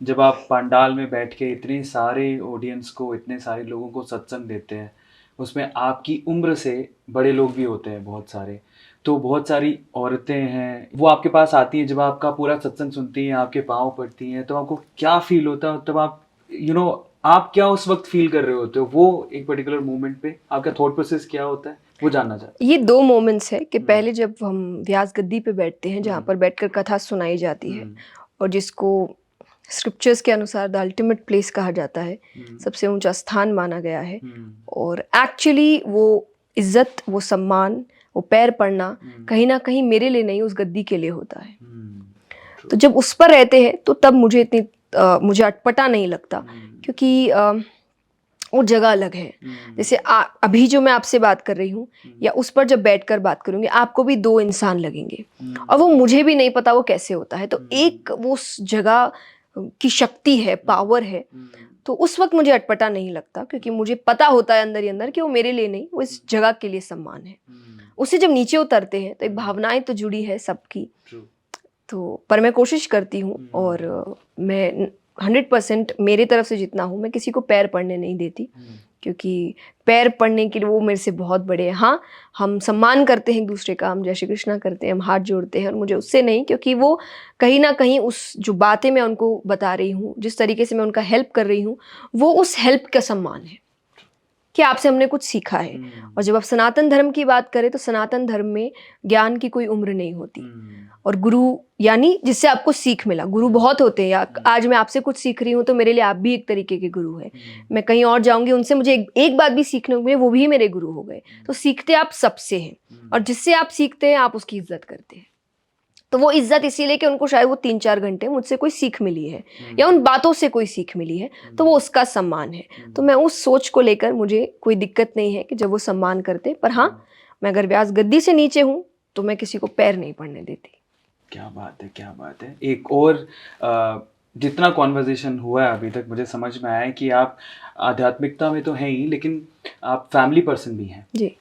जब आप पंडाल में बैठ के इतने सारे ऑडियंस को, इतने सारे लोगों को सत्संग देते हैं, उसमें आपकी उम्र से बड़े लोग भी होते हैं बहुत सारे। तो बहुत सारी औरतें हैं, वो आपके पास आती हैं, जब आपका पूरा सत्संग सुनती हैं, आपके पाँव पड़ती हैं, तो आपको क्या फ़ील होता है? तब आप आप क्या उस वक़्त फ़ील कर रहे होते हो? वो एक पर्टिकुलर मोमेंट पे आपका थॉट प्रोसेस क्या होता है? वो जानना चाहता ये 2 मोमेंट्स हैं कि हूँ। पहले जब हम व्यास गद्दी पे बैठते हैं, जहाँ हुँ, पर बैठकर कथा सुनाई जाती है हुँ, और जिसको स्क्रिप्चर्स के अनुसार द अल्टीमेट प्लेस कहा जाता है, हुँ, सबसे ऊँचा स्थान माना गया है। हुँ, और एक्चुअली वो इज़्ज़त, वो सम्मान, वो पैर पड़ना हुँ, कहीं न कहीं मेरे लिए नहीं, उस गद्दी के लिए होता है। हुँ, ट्रू, तो जब उस पर रहते हैं, तो तब मुझे अटपटा नहीं लगता, हुँ, क्योंकि वो जगह अलग है। हुँ, जैसे अभी जो मैं आपसे बात कर रही हूँ, हुँ, या उस पर जब बैठकर बात करूँगी, आपको भी 2 इंसान लगेंगे और वो हुँ, मुझे भी नहीं पता वो कैसे होता है। तो हुँ, एक वो उस जगह की शक्ति है, हुँ, पावर है, हुँ, तो उस वक़्त मुझे अटपटा नहीं लगता, क्योंकि मुझे पता होता है अंदर ही अंदर कि वो मेरे लिए नहीं, वो हुँ, इस जगह के लिए सम्मान है। हुँ, उससे जब नीचे उतरते हैं, तो एक हुँ, भावनाएँ तो जुड़ी है सबकी। ट्रू, तो पर मैं कोशिश करती हूँ, और हुँ, मैं 100% मेरी तरफ से जितना हूँ, मैं किसी को पैर पड़ने नहीं देती, हुँ, क्योंकि पैर पड़ने के लिए वो मेरे से बहुत बड़े हैं। हाँ, हम सम्मान करते हैं एक-दूसरे का, हम जय श्री कृष्णा करते हैं, हम हाथ जोड़ते हैं, और मुझे उससे नहीं, क्योंकि वो कहीं न कहीं उस जो बातें मैं उनको बता रही हूँ, जिस तरीके से मैं उनका हेल्प कर रही हूँ, वो उस हेल्प का सम्मान है, कि आपसे हमने कुछ सीखा है। और हुँ, जब आप सनातन धर्म की बात करें, तो सनातन धर्म में ज्ञान की कोई उम्र नहीं होती। हुँ, और गुरु यानी जिससे आपको सीख मिला, गुरु हुँ, बहुत होते हैं। या हुँ, आज मैं आपसे कुछ सीख रही हूँ, तो मेरे लिए आप भी एक तरीके के गुरु हैं। हुँ, मैं कहीं और जाऊँगी, उनसे मुझे एक बात भी सीखने को मिले, वो भी मेरे गुरु हो गए। तो सीखते आप सबसे हैं, और हुँ, जिससे आप सीखते हैं, आप उसकी इज़्ज़त करते हैं। तो वो इज़्ज़त इसीलिए कि उनको शायद वो 3-4 घंटे मुझसे कोई सीख मिली है, या हुँ, उन बातों से कोई सीख मिली है, तो वो हुँ, उसका सम्मान है। तो हुँ, मैं उस सोच को लेकर, मुझे कोई दिक्कत नहीं है कि जब वो सम्मान करते हैं। पर हाँ, हुँ। मैं अगर व्यास गद्दी से नीचे हूँ, तो मैं किसी को पैर नहीं पड़ने देती। क्या बात है, क्या बात है! एक और जितना कन्वर्सेशन हुआ है अभी तक मुझे समझ में आया है कि आप आध्यात्मिकता में तो हैं ही, लेकिन आप फैमिली पर्सन भी हैं। जी।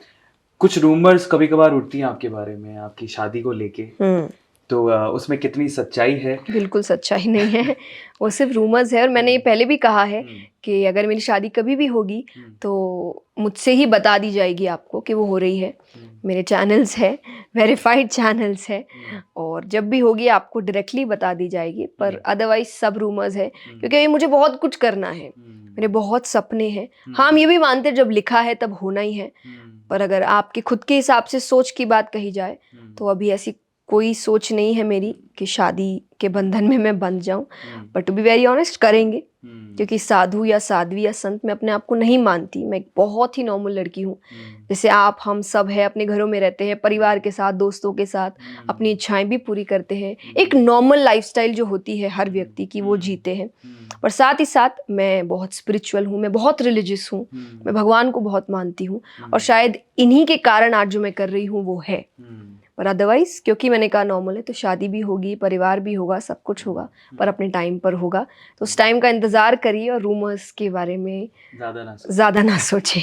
कुछ रूमर्स कभी-कभार उठती हैं आपके बारे में, आपकी शादी को लेके, हुँ। तो उसमें कितनी सच्चाई है? बिल्कुल सच्चाई नहीं है, वो सिर्फ़ रूमर्स है। और मैंने ये हुँ, पहले भी कहा है हुँ, कि अगर मेरी शादी कभी भी होगी, हुँ, तो मुझसे ही बता दी जाएगी आपको कि वो हो रही है। हुँ, मेरे चैनल्स हैं, वेरिफाइड चैनल्स हैं, हुँ, और जब भी होगी आपको डायरेक्टली बता दी जाएगी। पर हुँ, अदरवाइज़ सब रूमर्स है, हुँ, क्योंकि मुझे बहुत कुछ करना है, मेरे हुँ, बहुत सपने हैं। हाँ, हम हुँ, ये भी मानते हैं जब लिखा है तब होना ही है। हुँ, पर अगर आपके खुद के हिसाब से सोच की बात कही जाए, हुँ, तो अभी ऐसी कोई सोच नहीं है मेरी कि शादी के बंधन में मैं बंध जाऊँ। हुँ, but to be very honest, करेंगे, हुँ, क्योंकि साधु या साध्वी या संत मैं अपने आप को नहीं मानती। मैं एक बहुत ही नॉर्मल लड़की हूँ। हुँ, जैसे आप, हम सब हैं, अपने घरों में रहते हैं, परिवार के साथ, दोस्तों के साथ, अपनी हुँ, इच्छाएँ भी पूरी करते हैं। एक हुँ, नॉर्मल लाइफ़स्टाइल जो होती है हर हुँ, व्यक्ति की, वो हुँ, जीते हैं। हुँ, पर साथ ही साथ मैं बहुत स्पिरिचुअल हूँ, मैं बहुत रिलीजियस हूँ, मैं हुँ, भगवान को बहुत मानती हूँ, और हुँ, शायद इन्हीं के कारण आज जो मैं कर रही हूँ वो है। हुँ, पर अदरवाइज़, क्योंकि मैंने कहा नॉर्मल है, तो शादी भी होगी, परिवार भी होगा, सब कुछ हुँ, होगा, पर हुँ, अपने टाइम पर होगा। तो हुँ, उस टाइम का इंतज़ार करिए, और रूमर्स के बारे में ज़्यादा ना सोचें। ज़्यादा ना सोचें।